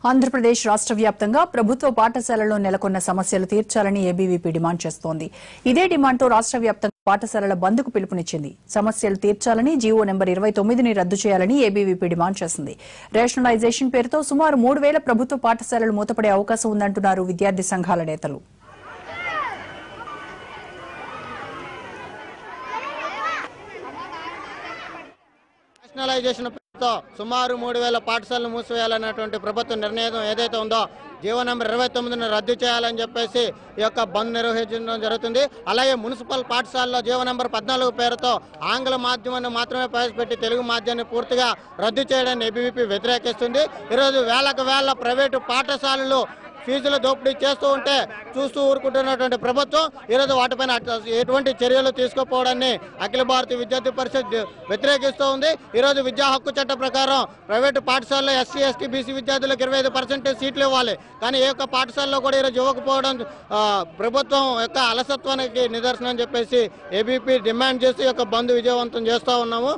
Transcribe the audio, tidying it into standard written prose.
ఆంధ్రప్రదేశ్ రాష్ట్ర వ్యాప్తంగా ప్రభుత్వ పాఠశాలల్లో నెలకొన్న సమస్యలు తీర్చాలని ఏబీవీపీ డిమాండ్ చేస్తోంది. ఇదే డిమాండ్తో రాష్ట్ర వ్యాప్తంగా పాఠశాలల బంద్కు పిలుపునిచ్చింది. సమస్యలు తీర్చాలని జీవో నెంబర్ 29ని రద్దు చేయాలని ఏబీవీపీ డిమాండ్ చేసింది. రేషనలైజేషన్ పేరుతో సుమారు 3,000 ప్రభుత్వ పాఠశాలలు మూతపడే అవకాశం ఉందంటున్నారు విద్యార్థి సంఘాల నేతలు. నేషనలైజేషన్ పేరుతో సుమారు 3,000 పాఠశాలను మూసివేయాలన్నటువంటి ప్రభుత్వ నిర్ణయం ఏదైతే ఉందో జీవో నెంబర్ 29ను రద్దు చేయాలని చెప్పేసి ఈ యొక్క బంద్ నిర్వహించడం జరుగుతుంది. అలాగే మున్సిపల్ పాఠశాలలో జీవో నెంబర్ 14 పేరుతో ఆంగ్ల మాధ్యమాన్ని మాత్రమే ప్రవేశపెట్టి తెలుగు మాధ్యమాన్ని పూర్తిగా రద్దు చేయడాన్ని ఏబీవీపీ వ్యతిరేకిస్తుంది. ఈరోజు వేలకు వేల ప్రైవేటు పాఠశాలలు ఫీజుల దోపిడీ చేస్తూ ఉంటే చూస్తూ ఊరుకుంటున్నటువంటి ప్రభుత్వం ఈరోజు వాటిపైన ఎటువంటి చర్యలు తీసుకోపోవడాన్ని అఖిల భారతీయ విద్యార్థి పరిషత్ వ్యతిరేకిస్తూ ఉంది. ఈరోజు విద్యా హక్కు చట్టం ప్రకారం ప్రైవేటు పాఠశాలలో ఎస్సీ ఎస్టీ బీసీ విద్యార్థులకు 25% సీట్లు ఇవ్వాలి. కానీ ఏ యొక్క పాఠశాలలో కూడా ఈరోజు ఇవ్వకపోవడం ప్రభుత్వం యొక్క అలసత్వానికి నిదర్శనం అని చెప్పేసి ఏబీపీ డిమాండ్ చేసి ఈ యొక్క బంద్ విజయవంతం చేస్తూ ఉన్నాము.